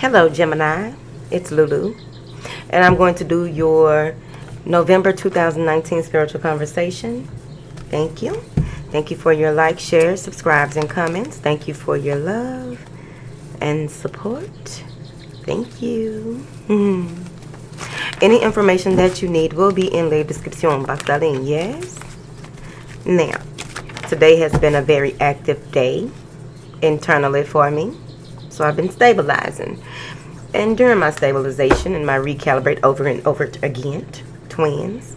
Hello Gemini, it's Lulu, and I'm going to do your November 2019 spiritual conversation. Thank you. Thank you for your likes, shares, subscribes, and comments. Thank you for your love and support. Thank you. Any information that you need will be in the description box, darling. Yes? Now, today has been a very active day internally for me. So I've been stabilizing. And during my stabilization and my recalibrate over and over again, twins,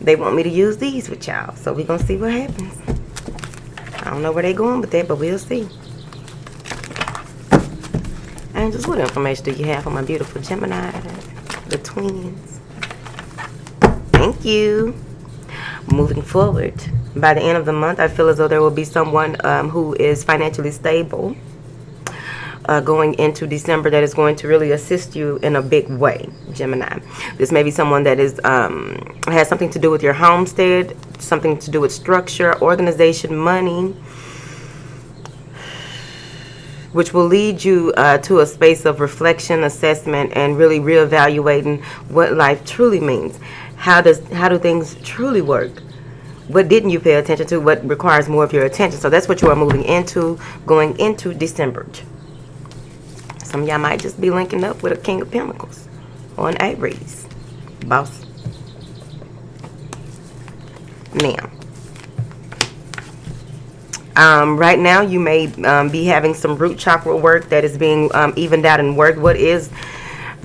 they want me to use these with y'all. So we're going to see what happens. I don't know where they're going with that, but we'll see. Angels, what information do you have on my beautiful Gemini, the twins? Thank you. Moving forward, by the end of the month, I feel as though there will be someone who is financially stable going into December that is going to really assist you in a big way, Gemini. This may be someone that is has something to do with your homestead, something to do with structure, organization, money, which will lead you to a space of reflection, assessment, and really reevaluating what life truly means. How do things truly work? What didn't you pay attention to? What requires more of your attention? So that's what you are moving into going into December. Some of y'all might just be linking up with a King of Pentacles or an Aries. Boss. Now. Right now you may be having some root chakra work that is being evened out and worked. What is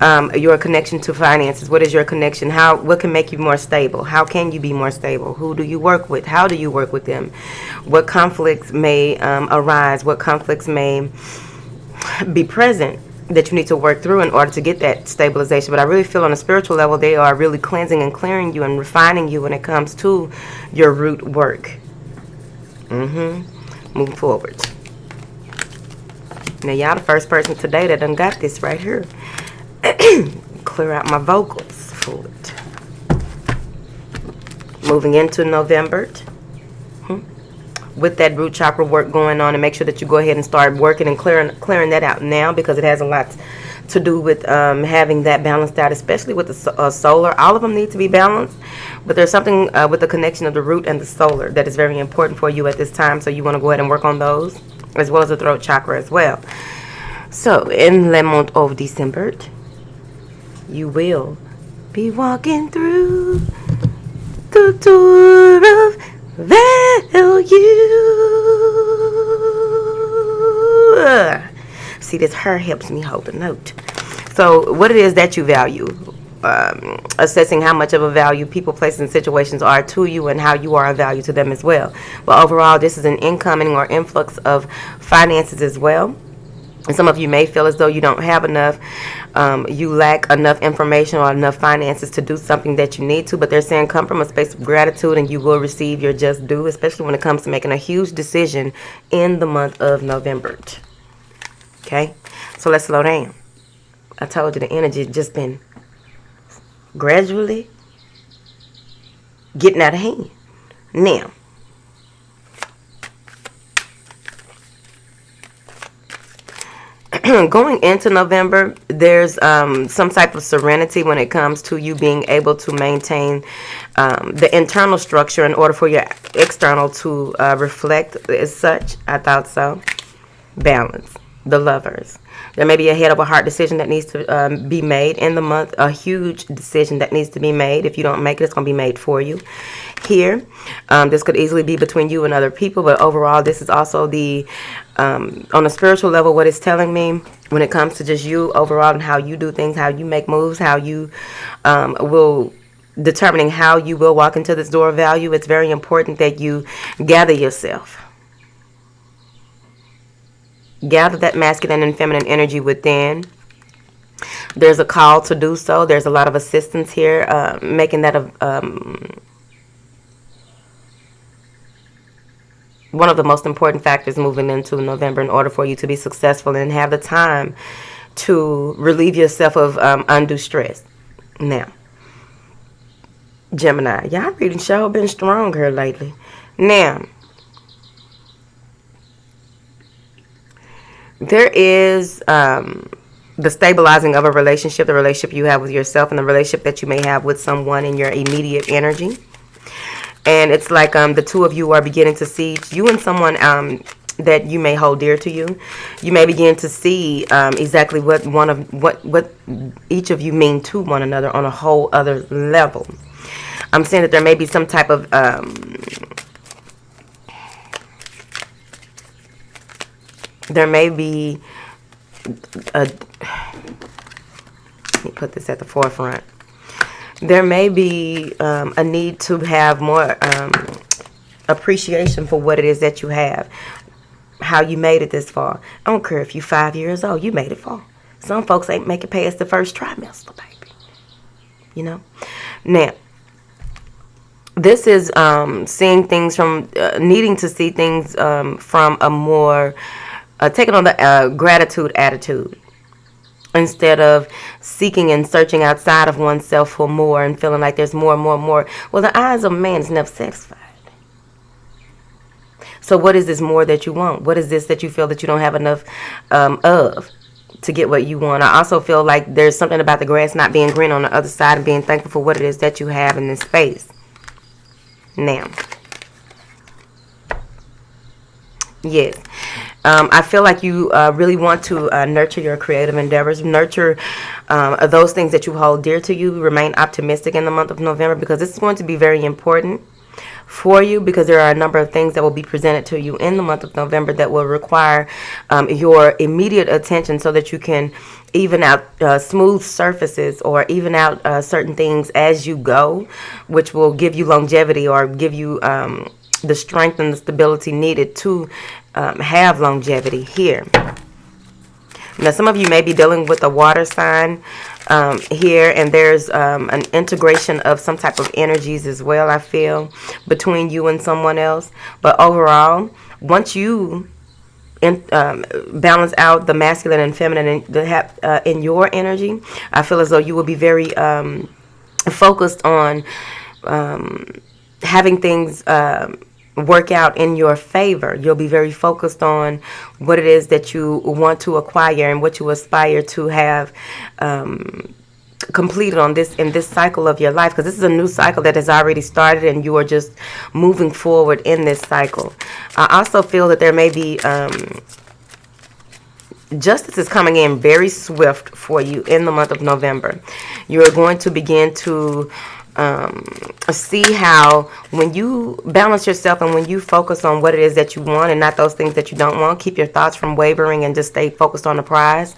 your connection to finances? What is your connection? What can make you more stable? How can you be more stable? Who do you work with? How do you work with them? What conflicts may arise? What conflicts may be present that you need to work through in order to get that stabilization? But I really feel on a spiritual level they are really cleansing and clearing you and refining you when it comes to your root work. Moving forward. Now y'all the first person today that done got this right here. Clear out my vocals for it. Moving into November. With that root chakra work going on, and make sure that you go ahead and start working and clearing that out now, because it has a lot to do with having that balanced out, especially with the solar. All of them need to be balanced, but there's something with the connection of the root and the solar that is very important for you at this time, so you want to go ahead and work on those, as well as the throat chakra as well. So in the month of December, you will be walking through the door of value. See, this her helps me hold a note. So what it is that you value, assessing how much of a value people, places, and situations are to you, and how you are a value to them as well. But overall, this is an incoming or influx of finances as well. And some of you may feel as though you don't have enough, you lack enough information or enough finances to do something that you need to, but they're saying come from a space of gratitude and you will receive your just due, especially when it comes to making a huge decision in the month of November. Okay, so let's slow down. I told you the energy has just been gradually getting out of hand. Now, going into November, there's some type of serenity when it comes to you being able to maintain the internal structure in order for your external to reflect as such. I thought so. Balance. The Lovers. There may be a head over heart decision that needs to be made in the month. A huge decision that needs to be made. If you don't make it, it's going to be made for you. Here, this could easily be between you and other people, but overall, this is also the on a spiritual level, what it's telling me when it comes to just you overall and how you do things, how you make moves, how you will determining how you will walk into this door of value. It's very important that you gather yourself. Gather that masculine and feminine energy within. There's a call to do so. There's a lot of assistance here, making that one of the most important factors moving into November in order for you to be successful and have the time to relieve yourself of undue stress. Now, Gemini, y'all reading show been strong here lately. Now, there is the stabilizing of a relationship, the relationship you have with yourself, and the relationship that you may have with someone in your immediate energy. And it's like the two of you are beginning to see, you and someone that you may hold dear to you. You may begin to see exactly what each of you mean to one another on a whole other level. I'm saying that there may be some type of there may be let me put this at the forefront. There may be a need to have more appreciation for what it is that you have, how you made it this far. I don't care if you're 5 years old, you made it far. Some folks ain't make it past the first trimester, baby. You know? Now, this is seeing things from, needing to see things from a more, taking on the gratitude attitude, instead of seeking and searching outside of oneself for more and feeling like there's more and more and more. Well, the eyes of man is never satisfied. So what is this more that you want? What is this that you feel that you don't have enough of to get what you want? I also feel like there's something about the grass not being green on the other side and being thankful for what it is that you have in this space. Now, yes. I feel like you really want to nurture your creative endeavors, nurture those things that you hold dear to you. Remain optimistic in the month of November, because this is going to be very important for you, because there are a number of things that will be presented to you in the month of November that will require your immediate attention, so that you can even out smooth surfaces, or even out certain things as you go, which will give you longevity, or give you the strength and the stability needed to have longevity here. Now, some of you may be dealing with a water sign here, and there's an integration of some type of energies as well, I feel, between you and someone else. But overall, once you balance out the masculine and feminine in your energy, I feel as though you will be very focused on having things work out in your favor. You'll be very focused on what it is that you want to acquire and what you aspire to have completed on this, in this cycle of your life, because this is a new cycle that has already started and you are just moving forward in this cycle. I also feel that there may be justice is coming in very swift for you in the month of November. You are going to begin to see how, when you balance yourself and when you focus on what it is that you want and not those things that you don't want, keep your thoughts from wavering and just stay focused on the prize,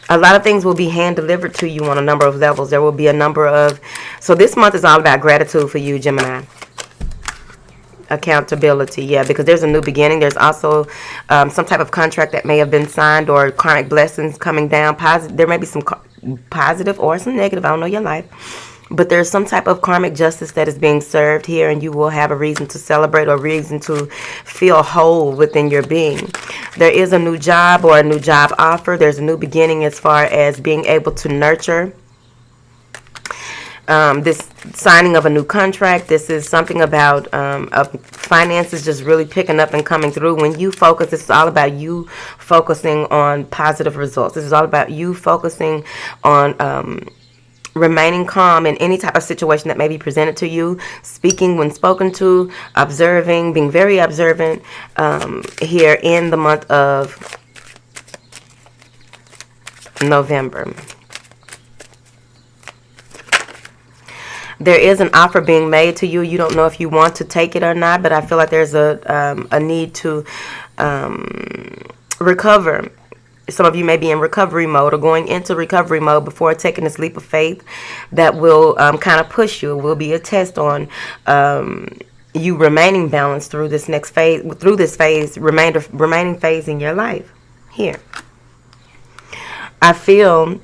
a lot of things will be hand delivered to you on a number of levels. There will be a number of, so this month is all about gratitude for you, Gemini. Accountability, yeah, because there's a new beginning. There's also some type of contract that may have been signed, or karmic blessings coming down. There may be some positive or some negative. I don't know your life. But there's some type of karmic justice that is being served here, and you will have a reason to celebrate, or reason to feel whole within your being. There is a new job or a new job offer. There's a new beginning as far as being able to nurture this signing of a new contract. This is something about finances just really picking up and coming through. When you focus, this is all about you focusing on positive results. This is all about you focusing on remaining calm in any type of situation that may be presented to you, speaking when spoken to, observing, being very observant here in the month of November. There is an offer being made to you. You don't know if you want to take it or not, but I feel like there's a need to recover. Some of you may be in recovery mode or going into recovery mode before taking this leap of faith that will kind of push you. It will be a test on you remaining balanced through this next phase, remaining phase in your life. Here, I feel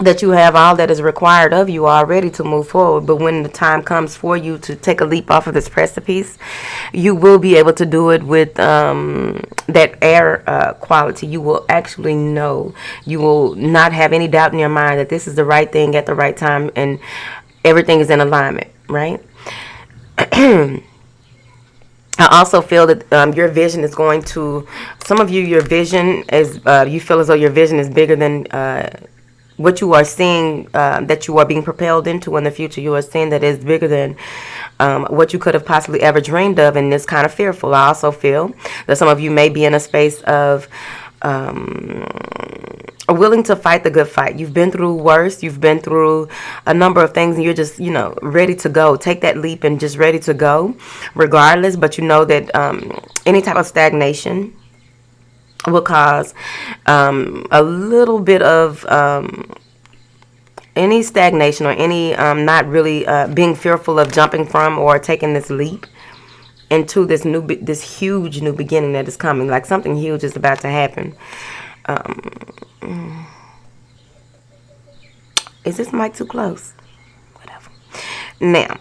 that you have all that is required of you already to move forward, but when the time comes for you to take a leap off of this precipice, you will be able to do it with that air quality. You will actually know, you will not have any doubt in your mind that this is the right thing at the right time and everything is in alignment, right? I also feel that your vision is going to, some of you, your vision is, you feel as though your vision is bigger than what you are seeing, that you are being propelled into in the future. You are seeing that it's bigger than what you could have possibly ever dreamed of, and it's kind of fearful. I also feel that some of you may be in a space of willing to fight the good fight. You've been through worse. You've been through a number of things, and you're just, ready to go. Take that leap and just ready to go, regardless. But you know that any type of stagnation will cause a little bit of any stagnation or any not really being fearful of jumping from or taking this leap into this huge new beginning that is coming. Like something huge is about to happen. Is this mic too close? Whatever. Now,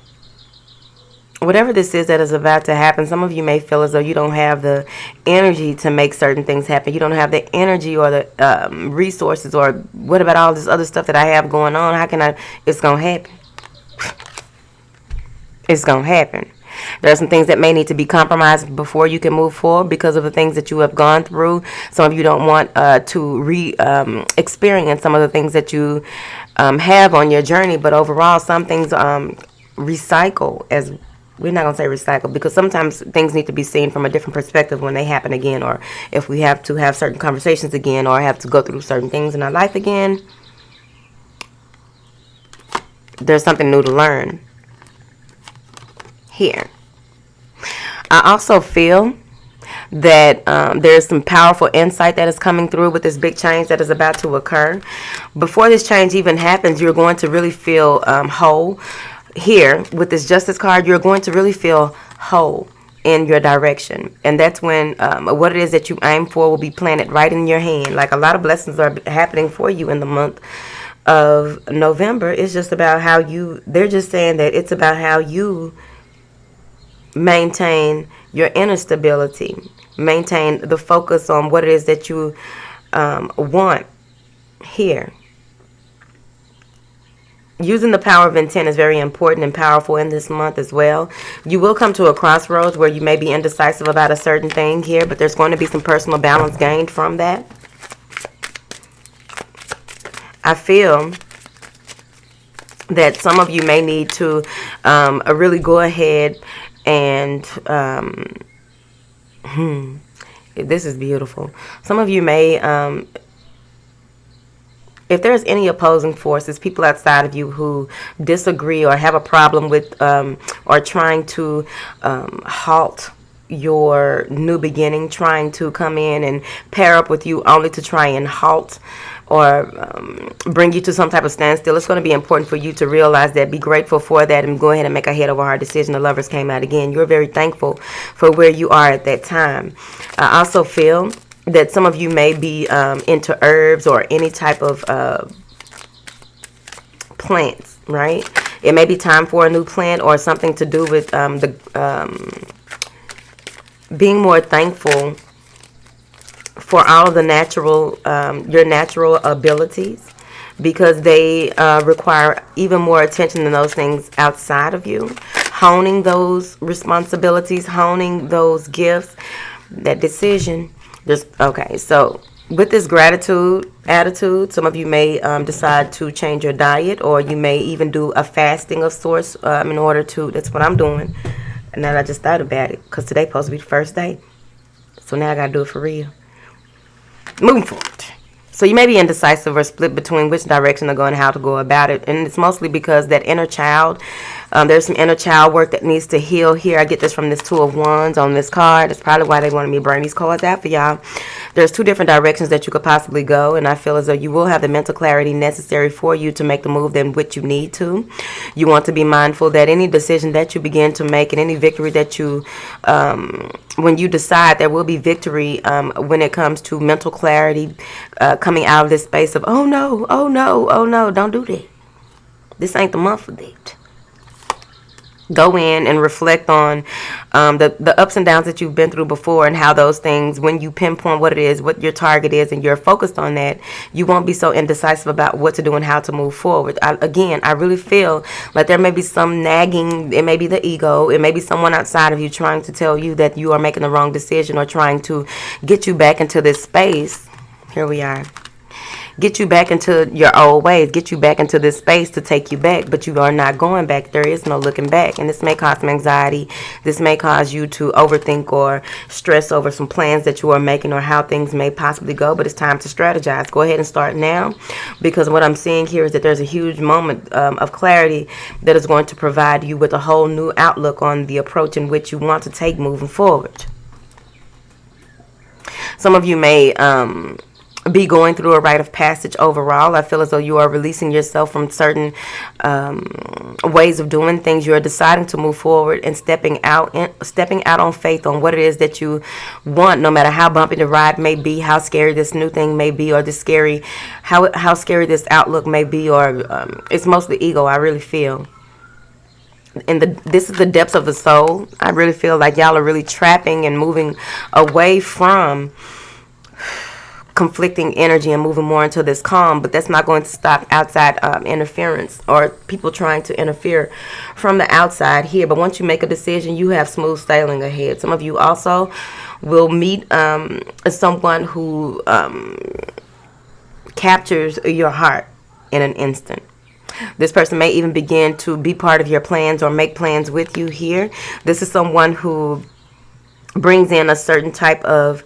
whatever this is that is about to happen, some of you may feel as though you don't have the energy to make certain things happen. You don't have the energy or the resources, or what about all this other stuff that I have going on? How can I? It's going to happen. It's going to happen. There are some things that may need to be compromised before you can move forward because of the things that you have gone through. Some of you don't want to experience some of the things that you have on your journey, but overall, some things recycle. As we're not going to say recycle, because sometimes things need to be seen from a different perspective when they happen again, or if we have to have certain conversations again, or have to go through certain things in our life again. There's something new to learn here. I also feel that there's some powerful insight that is coming through with this big change that is about to occur. Before this change even happens, you're going to really feel whole. Here, with this Justice card, you're going to really feel whole in your direction. And that's when what it is that you aim for will be planted right in your hand. Like a lot of blessings are happening for you in the month of November. It's just about how they're just saying that it's about how you maintain your inner stability, maintain the focus on what it is that you want here. Using the power of intent is very important and powerful in this month as well. You will come to a crossroads where you may be indecisive about a certain thing here, but there's going to be some personal balance gained from that. I feel that some of you may need to really go ahead and this is beautiful. Some of you may, if there's any opposing forces, people outside of you who disagree or have a problem with or trying to halt your new beginning, trying to come in and pair up with you only to try and halt or bring you to some type of standstill, it's going to be important for you to realize that, be grateful for that, and go ahead and make a head over heart decision. The Lovers came out again. You're very thankful for where you are at that time. I also feel that some of you may be into herbs or any type of plants, right? It may be time for a new plant or something to do with being more thankful for all of the natural, your natural abilities, because they require even more attention than those things outside of you. Honing those responsibilities, honing those gifts, that decision. Okay, so with this gratitude attitude, some of you may decide to change your diet, or you may even do a fasting of sorts in order to, that's what I'm doing. And now I just thought about it, because today's supposed to be the first day. So now I got to do it for real. Moving forward. So you may be indecisive or split between which direction to go and how to go about it. And it's mostly because that inner child, there's some inner child work that needs to heal here. I get this from this Two of Wands on this card. That's probably why they wanted me to bring these cards out for y'all. There's two different directions that you could possibly go, and I feel as though you will have the mental clarity necessary for you to make the move in which you need to. You want to be mindful that any decision that you begin to make and any victory that you, when you decide, there will be victory when it comes to mental clarity, coming out of this space of, oh no, oh no, oh no, don't do that. This ain't the month for that. go in and reflect on the ups and downs that you've been through before, and how those things, when you pinpoint what it is, what your target is, and you're focused on that, you won't be so indecisive about what to do and how to move forward. I really feel like there may be some nagging. It may be the ego. It may be someone outside of you trying to tell you that you are making the wrong decision, or trying to get you back into this space. Here we are. Get you back into your old ways, get you back into this space to take you back, but you are not going back. There is no looking back, and this may cause some anxiety. This may cause you to overthink or stress over some plans that you are making, or how things may possibly go, but it's time to strategize. Go ahead and start now, because what I'm seeing here is that there's a huge moment of clarity that is going to provide you with a whole new outlook on the approach in which you want to take moving forward. Some of you may be going through a rite of passage overall. I feel as though you are releasing yourself from certain ways of doing things. You are deciding to move forward and stepping out on faith on what it is that you want, no matter how bumpy the ride may be, how scary this new thing may be, or how scary this outlook may be, or it's mostly ego, I really feel. And this is the depths of the soul. I really feel like y'all are really trapping and moving away from conflicting energy and moving more into this calm, but that's not going to stop outside interference or people trying to interfere from the outside here. But once you make a decision, you have smooth sailing ahead. Some of you also will meet someone who captures your heart in an instant. This person may even begin to be part of your plans or make plans with you here. This is someone who brings in a certain type of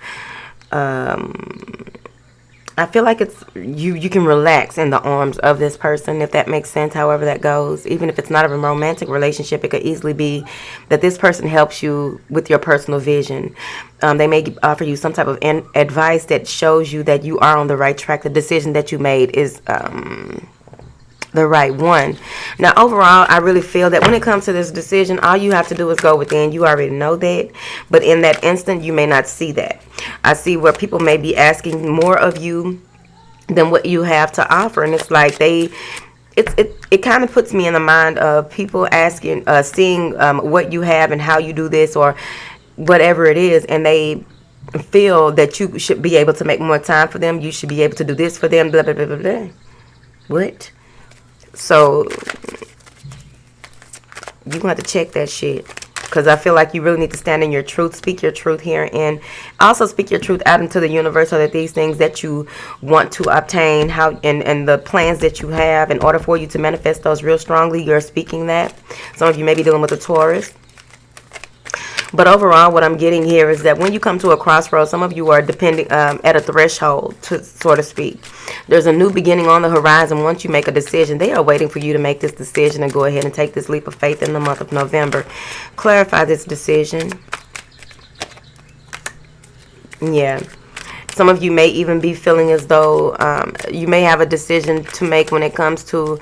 I feel like it's you can relax in the arms of this person, if that makes sense, however that goes. Even if it's not a romantic relationship, it could easily be that this person helps you with your personal vision. They may offer you some type of advice that shows you that you are on the right track. The decision that you made is the right one. Now, overall, I really feel that when it comes to this decision, all you have to do is go within. You already know that, but in that instant, you may not see that. I see where people may be asking more of you than what you have to offer, and it's like it kind of puts me in the mind of people asking, seeing what you have and how you do this or whatever it is, and they feel that you should be able to make more time for them. You should be able to do this for them. Blah blah blah blah blah. What? So you're going to have to check that shit, because I feel like you really need to stand in your truth, speak your truth here, and also speak your truth out into the universe, so that these things that you want to obtain, and the plans that you have, in order for you to manifest those real strongly, you're speaking that. Some of you may be dealing with a Taurus. But overall, what I'm getting here is that when you come to a crossroads, some of you are depending at a threshold, so to speak. There's a new beginning on the horizon. Once you make a decision, they are waiting for you to make this decision and go ahead and take this leap of faith in the month of November. Clarify this decision. Yeah. Some of you may even be feeling as though you may have a decision to make when it comes to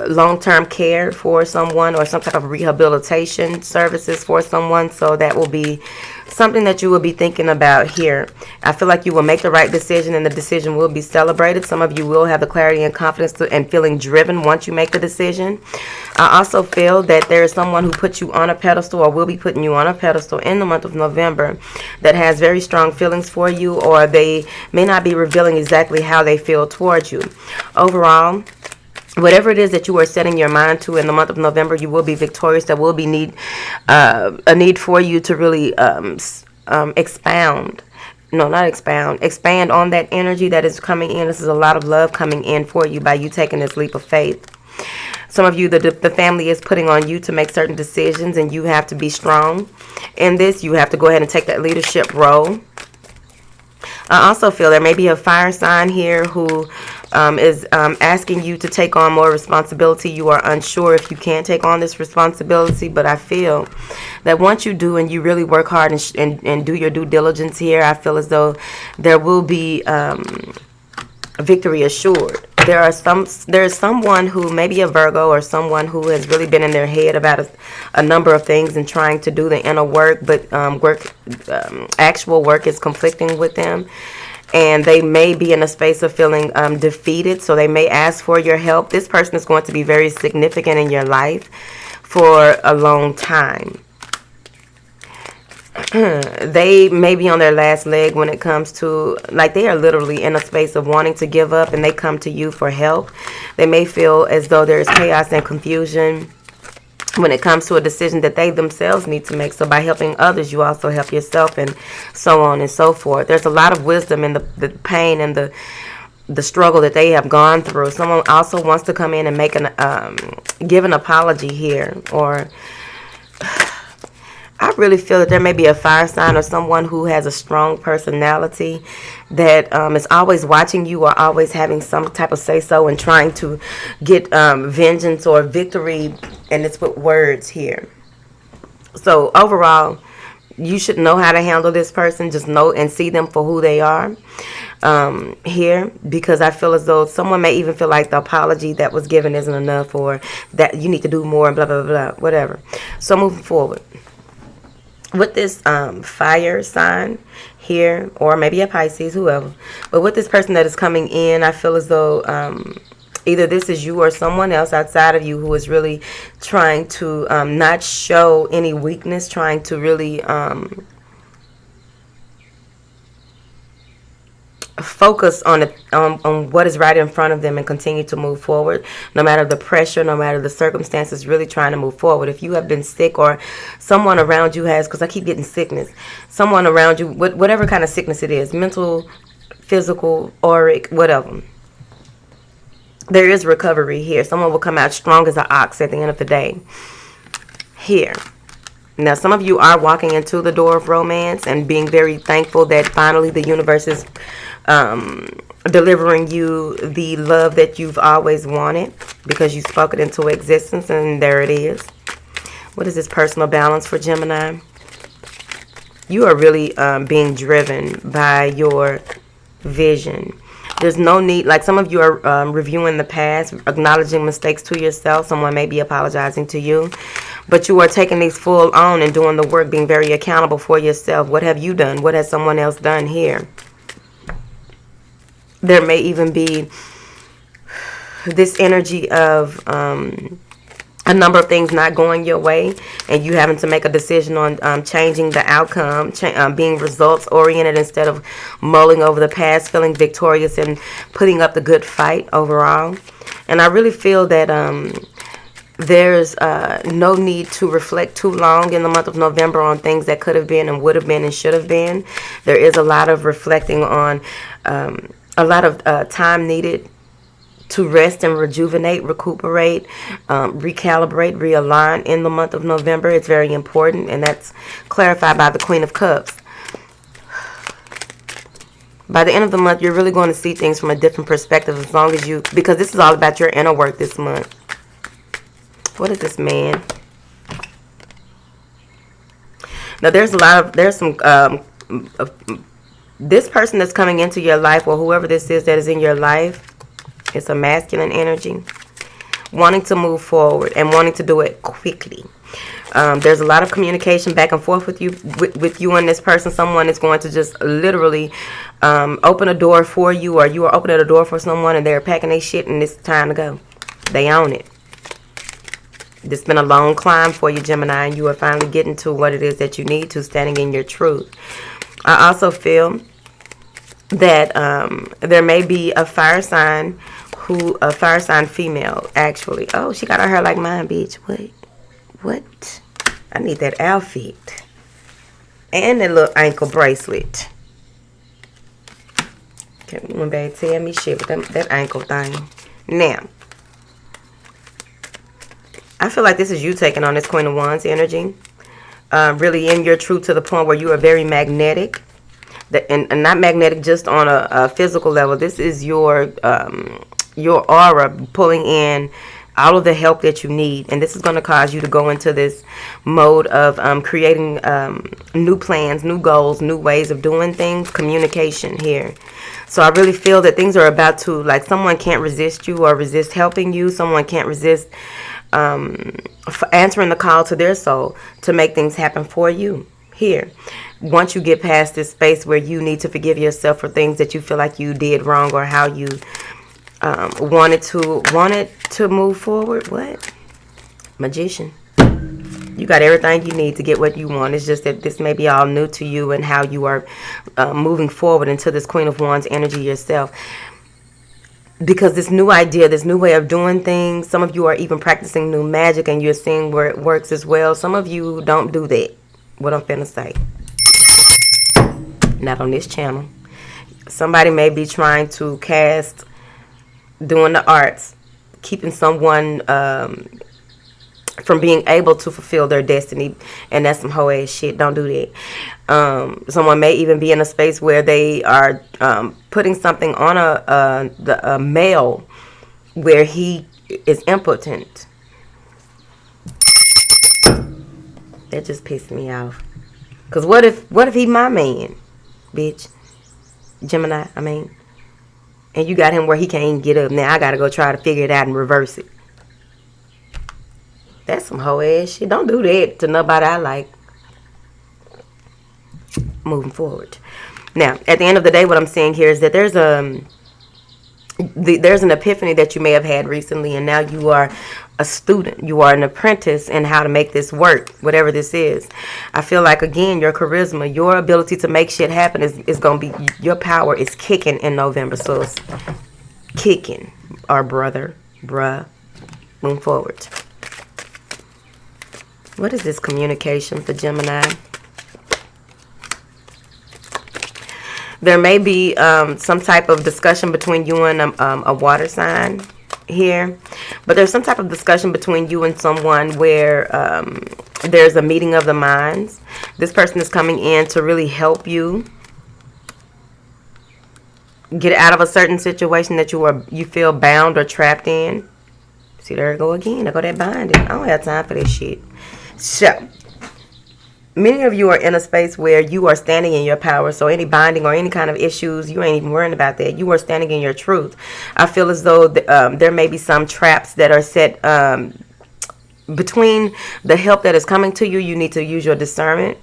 long-term care for someone, or some type of rehabilitation services for someone. So that will be something that you will be thinking about here. I feel like you will make the right decision, and the decision will be celebrated. Some of you will have the clarity and confidence and feeling driven once you make the decision. I also feel that there is someone who puts you on a pedestal, or will be putting you on a pedestal in the month of November, that has very strong feelings for you, or they may not be revealing exactly how they feel towards you. Overall, whatever it is that you are setting your mind to in the month of November, you will be victorious. There will be a need for you to really expand on that energy that is coming in. This is a lot of love coming in for you by you taking this leap of faith. Some of you, the family is putting on you to make certain decisions, and you have to be strong in this. You have to go ahead and take that leadership role. I also feel there may be a fire sign here who is asking you to take on more responsibility. You are unsure if you can take on this responsibility, but I feel that once you do, and you really work hard and do your due diligence here, I feel as though there will be victory assured. There is someone who may be a Virgo, or someone who has really been in their head about a number of things and trying to do the inner work, but actual work is conflicting with them, and they may be in a space of feeling defeated. So they may ask for your help. This person is going to be very significant in your life for a long time. They may be on their last leg when it comes to, like, they are literally in a space of wanting to give up, and they come to you for help. They may feel as though there is chaos and confusion when it comes to a decision that they themselves need to make. So by helping others, you also help yourself, and so on and so forth. There's a lot of wisdom in the pain and the struggle that they have gone through. Someone also wants to come in and make give an apology here, or I really feel that there may be a fire sign or someone who has a strong personality that is always watching you, or always having some type of say-so and trying to get vengeance or victory, and it's with words here. So overall, you should know how to handle this person. Just know and see them for who they are here, because I feel as though someone may even feel like the apology that was given isn't enough, or that you need to do more, blah, blah, blah, whatever. So moving forward, with this fire sign here, or maybe a Pisces, whoever, but with this person that is coming in, I feel as though either this is you or someone else outside of you who is really trying to not show any weakness, trying to really focus on what is right in front of them and continue to move forward, no matter the pressure, no matter the circumstances, really trying to move forward. If you have been sick, or someone around you has, because I keep getting sickness, someone around you, whatever kind of sickness it is, mental, physical, auric, whatever, there is recovery here. Someone will come out strong as an ox at the end of the day here. Now, some of you are walking into the door of romance and being very thankful that finally the universe is delivering you the love that you've always wanted, because you spoke it into existence, and there it is. What is this personal balance for Gemini? You are really being driven by your vision. There's no need, like some of you are reviewing the past, acknowledging mistakes to yourself. Someone may be apologizing to you, but you are taking these full on and doing the work, being very accountable for yourself. What have you done? What has someone else done here? There may even be this energy of a number of things not going your way, and you having to make a decision on changing the outcome, being results oriented instead of mulling over the past, feeling victorious and putting up the good fight overall. And I really feel that there's no need to reflect too long in the month of November on things that could have been and would have been and should have been. There is a lot of reflecting on a lot of time needed to rest and rejuvenate, recuperate, recalibrate, realign in the month of November. It's very important, and that's clarified by the Queen of Cups. By the end of the month, you're really going to see things from a different perspective, as long as you, because this is all about your inner work this month. What is this man? Now, there's some this person that's coming into your life, or whoever this is that is in your life, it's a masculine energy, wanting to move forward and wanting to do it quickly. There's a lot of communication back and forth with you and this person. Someone is going to just literally open a door for you, or you are opening a door for someone, and they're packing their shit and it's time to go. They own it. This has been a long climb for you, Gemini, and you are finally getting to what it is that you need to, standing in your truth. I also feel that there may be a fire sign female, actually. Oh, she got her hair like mine, bitch. What? I need that outfit. And that little ankle bracelet. Can't nobody tell me shit with that ankle thing. Now, I feel like this is you taking on this Queen of Wands energy. Really in your truth, to the point where you are very magnetic. And not magnetic just on a physical level. This is your aura pulling in all of the help that you need. And this is going to cause you to go into this mode of creating new plans, new goals, new ways of doing things, communication here. So I really feel that things are about to, like, someone can't resist you or resist helping you. Someone can't resist answering the call to their soul to make things happen for you here. Once you get past this space where you need to forgive yourself for things that you feel like you did wrong, or how you wanted to move forward. What? Magician. You got everything you need to get what you want. It's just that this may be all new to you and how you are moving forward into this Queen of Wands energy yourself. Because this new idea, this new way of doing things, some of you are even practicing new magic and you're seeing where it works as well. Some of you don't do that. What I'm finna say. Not on this channel. Somebody may be trying to cast, doing the arts, keeping someone from being able to fulfill their destiny, and that's some hoe ass shit. Don't do that. Someone may even be in a space where they are putting something on a male where he is impotent. That just pissed me off. Cause what if he my man, bitch? Gemini, I mean. And you got him where he can't even get up. Now I gotta go try to figure it out and reverse it. That's some hoe ass shit. Don't do that to nobody I like. Moving forward. Now, at the end of the day, what I'm saying here is that there's an epiphany that you may have had recently, and now you are a student. You are an apprentice in how to make this work, whatever this is. I feel like, again, your charisma, your ability to make shit happen is going to be, your power is kicking in November. So it's kicking, our brother, bruh. Move forward. What is this communication for Gemini? There may be some type of discussion between you and a water sign here. But there's some type of discussion between you and someone where there's a meeting of the minds. This person is coming in to really help you get out of a certain situation that you feel bound or trapped in. See, there I go again. There go that binding. I don't have time for this shit. So, many of you are in a space where you are standing in your power. So any binding or any kind of issues, you ain't even worrying about that. You are standing in your truth. I feel as though there may be some traps that are set between the help that is coming to you. You need to use your discernment.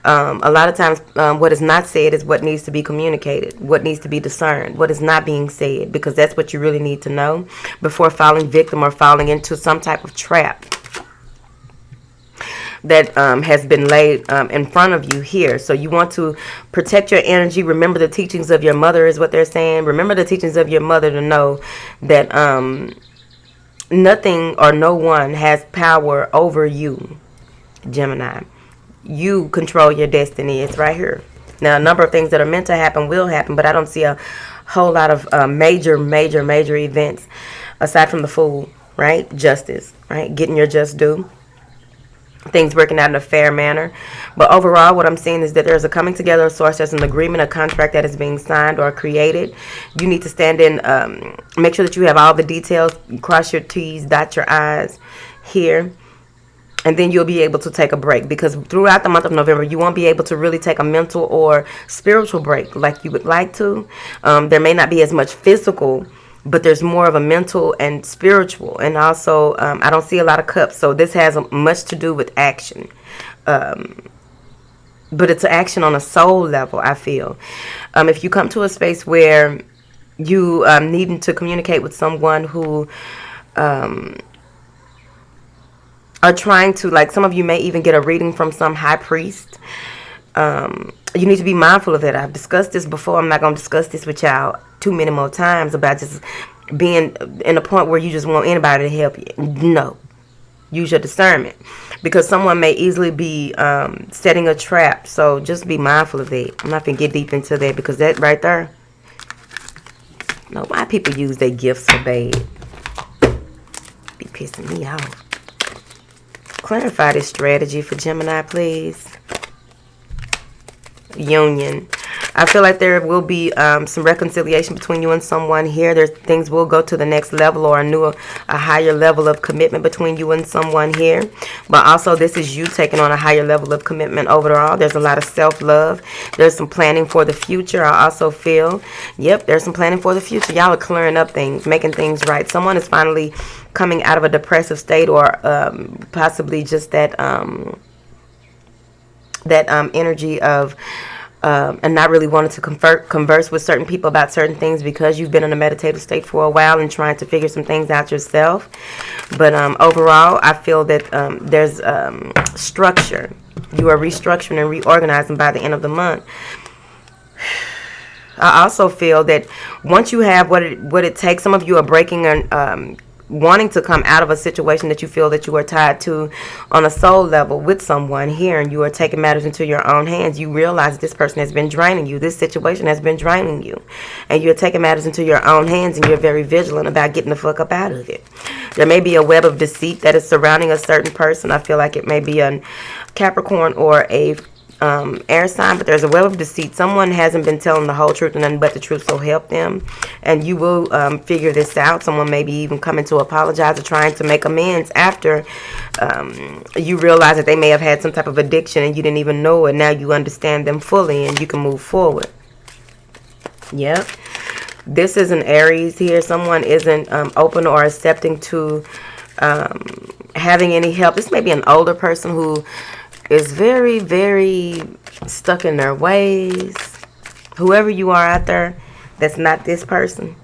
A lot of times what is not said is what needs to be communicated, what needs to be discerned, what is not being said, because that's what you really need to know before falling victim or falling into some type of trap that has been laid in front of you here. So you want to protect your energy. Remember the teachings of your mother is what they're saying. Remember the teachings of your mother to know that nothing or no one has power over you, Gemini. You control your destiny. It's right here. Now, a number of things that are meant to happen will happen, but I don't see a whole lot of major events aside from the Fool, right? Justice, right? Getting your just due. Things working out in a fair manner. But overall, what I'm seeing is that there's a coming together of sorts. There's an agreement, a contract that is being signed or created. You need to stand in, make sure that you have all the details, cross your T's, dot your I's here. And then you'll be able to take a break, because throughout the month of November, you won't be able to really take a mental or spiritual break like you would like to. There may not be as much physical, but there's more of a mental and spiritual. And also, I don't see a lot of cups. So this has much to do with action. But it's action on a soul level, I feel. If you come to a space where you needing to communicate with someone who are trying to, like, some of you may even get a reading from some high priest. You need to be mindful of that. I've discussed this before. I'm not going to discuss this with y'all too many more times about just being in a point where you just want anybody to help you. No. Use your discernment, because someone may easily be setting a trap. So just be mindful of that. I'm not going to get deep into that, because that right there. No, why people use their gifts so bad? Be pissing me off. Clarify this strategy for Gemini, please. Union. I feel like there will be some reconciliation between you and someone here. Things will go to the next level, or a higher level of commitment between you and someone here. But also, this is you taking on a higher level of commitment overall. There's a lot of self-love. There's some planning for the future. I also feel, yep, there's some planning for the future. Y'all are clearing up things, making things right. Someone is finally coming out of a depressive state, or possibly just that energy of and not really wanting to converse with certain people about certain things because you've been in a meditative state for a while and trying to figure some things out yourself. But overall, I feel that there's structure. You are restructuring and reorganizing by the end of the month. I also feel that once you have what it takes, some of you are breaking and wanting to come out of a situation that you feel that you are tied to on a soul level with someone here, and you are taking matters into your own hands. You realize this person has been draining you. This situation has been draining you, and you're taking matters into your own hands, and you're very vigilant about getting the fuck up out of it. There may be a web of deceit that is surrounding a certain person. I feel like it may be a Capricorn or a air sign, but there's a web of deceit. Someone hasn't been telling the whole truth and nothing but the truth, so help them. And you will figure this out. Someone may be even coming to apologize or trying to make amends after you realize that they may have had some type of addiction and you didn't even know it. Now you understand them fully and you can move forward. Yep. This is an Aries here. Someone isn't open or accepting to having any help. This may be an older person who is very, very stuck in their ways. Whoever you are out there that's not this person,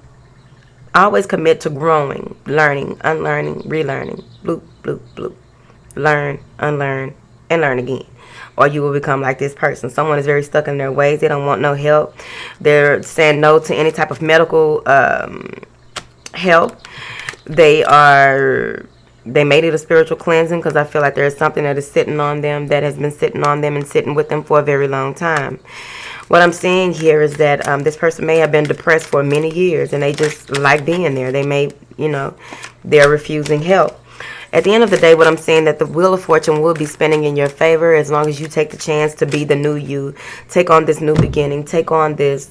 always commit to growing, learning, unlearning, relearning. Bloop, bloop, bloop. Learn, unlearn, and learn again. Or you will become like this person. Someone is very stuck in their ways. They don't want no help. They're saying no to any type of medical help. They may need a spiritual cleansing because I feel like there is something that is sitting on them, that has been sitting on them and sitting with them for a very long time. What I'm seeing here is that this person may have been depressed for many years and they just like being there. They may, they're refusing help. At the end of the day, what I'm saying that the wheel of fortune will be spinning in your favor as long as you take the chance to be the new you, take on this new beginning, take on this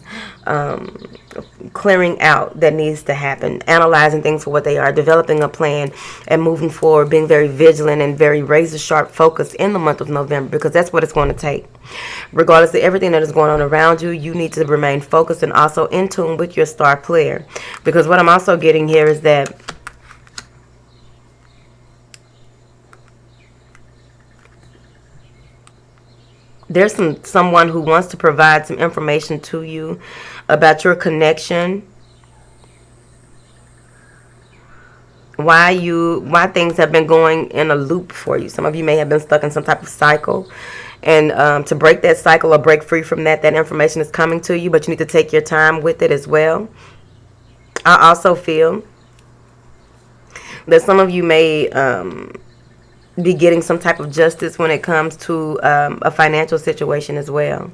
clearing out that needs to happen, analyzing things for what they are, developing a plan, and moving forward, being very vigilant and very razor-sharp focused in the month of November, because that's what it's going to take. Regardless of everything that is going on around you, you need to remain focused and also in tune with your star player. Because what I'm also getting here is that there's someone who wants to provide some information to you about your connection, why things have been going in a loop for you. Some of you may have been stuck in some type of cycle, and to break that cycle or break free from that information is coming to you, but you need to take your time with it as well. I also feel that some of you may be getting some type of justice when it comes to a financial situation as well.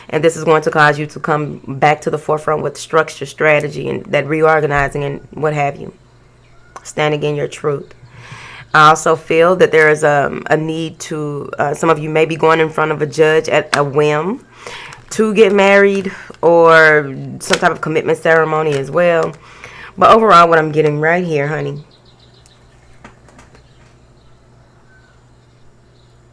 And this is going to cause you to come back to the forefront with structure, strategy, and that reorganizing and what have you. Standing in your truth. I also feel that there is a need to, some of you may be going in front of a judge at a whim to get married or some type of commitment ceremony as well. But overall, what I'm getting right here, honey,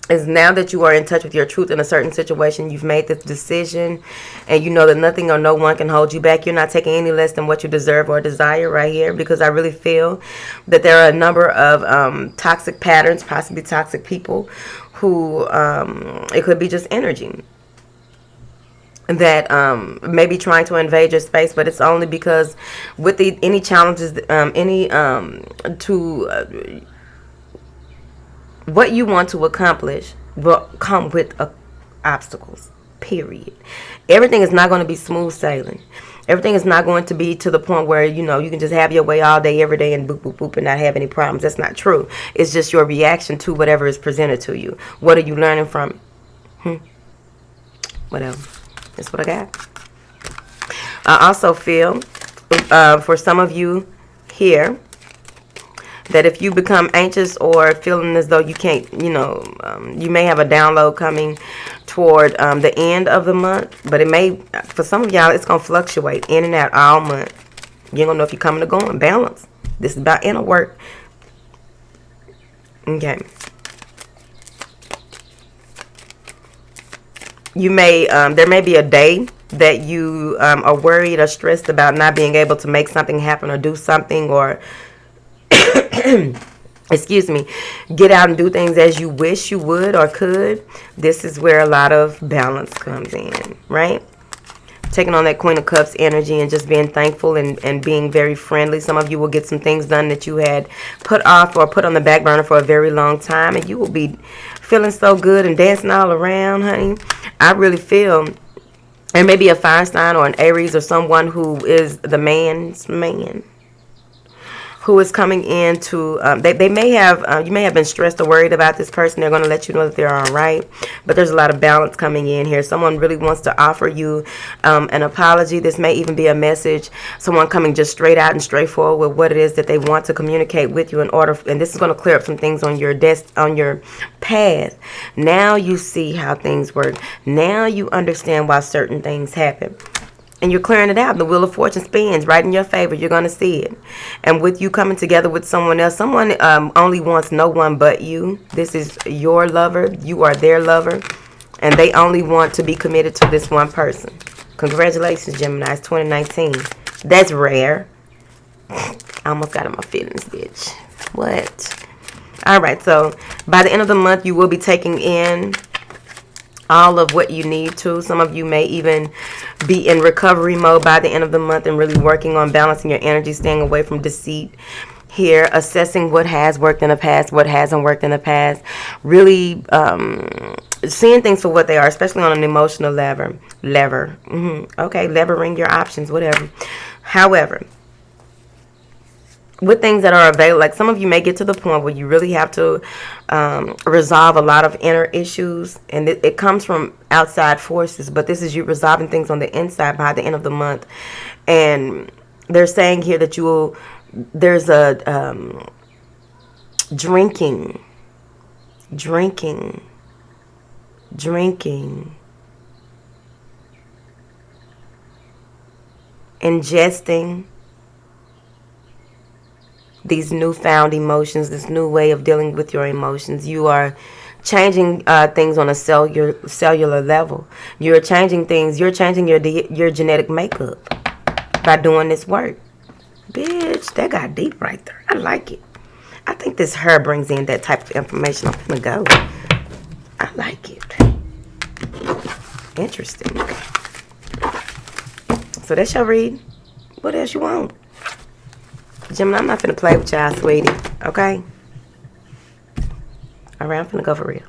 is now that you are in touch with your truth in a certain situation, you've made this decision, and you know that nothing or no one can hold you back. You're not taking any less than what you deserve or desire right here, because I really feel that there are a number of toxic patterns, possibly toxic people, who it could be just energy that may be trying to invade your space, but it's only because with any challenges, what you want to accomplish will come with obstacles, period. Everything is not going to be smooth sailing. Everything is not going to be to the point where, you can just have your way all day, every day, and boop, boop, boop, and not have any problems. That's not true. It's just your reaction to whatever is presented to you. What are you learning from it? Whatever. That's what I got. I also feel, for some of you here, that if you become anxious or feeling as though you can't, you may have a download coming toward the end of the month. But it may, for some of y'all, it's going to fluctuate in and out all month. You ain't going to know if you're coming or going. Balance. This is about inner work. Okay. You may, there may be a day that you are worried or stressed about not being able to make something happen or do something, or excuse me, get out and do things as you wish you would or could. This is where a lot of balance comes in, right? Taking on that Queen of Cups energy and just being thankful and being very friendly. Some of you will get some things done that you had put off or put on the back burner for a very long time, and you will be feeling so good and dancing all around, honey. I really feel, and maybe a fire sign or an Aries or someone who is the man's man, who is coming in to, they may have, you may have been stressed or worried about this person. They're going to let you know that they're all right. But there's a lot of balance coming in here. Someone really wants to offer you an apology. This may even be a message. Someone coming just straight out and straightforward with what it is that they want to communicate with you in order. And this is going to clear up some things on your on your path. Now you see how things work. Now you understand why certain things happen. And you're clearing it out. The Wheel of Fortune spins right in your favor. You're going to see it. And with you coming together with someone else, someone only wants no one but you. This is your lover. You are their lover. And they only want to be committed to this one person. Congratulations, Gemini. It's 2019. That's rare. I almost got in my feelings, bitch. What? All right. So by the end of the month, you will be taking in all of what you need to. Some of you may even be in recovery mode by the end of the month and really working on balancing your energy, staying away from deceit here, assessing what has worked in the past, what hasn't worked in the past, really seeing things for what they are, especially on an emotional lever. Okay, levering your options, whatever. However, with things that are available, like some of you may get to the point where you really have to resolve a lot of inner issues, and it comes from outside forces, but this is you resolving things on the inside by the end of the month. And they're saying here that there's a drinking, ingesting these newfound emotions, this new way of dealing with your emotions. You are changing things on a cellular level. You're changing things. You're changing your genetic makeup by doing this work. Bitch, that got deep right there. I like it. I think this her brings in that type of information. I'm gonna go. I like it. Interesting. So that's your read. What else you want? Gemini, I'm not finna play with y'all, sweetie. Okay? Alright, I'm finna go for real.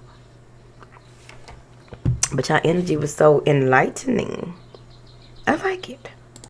But y'all energy was so enlightening. I like it.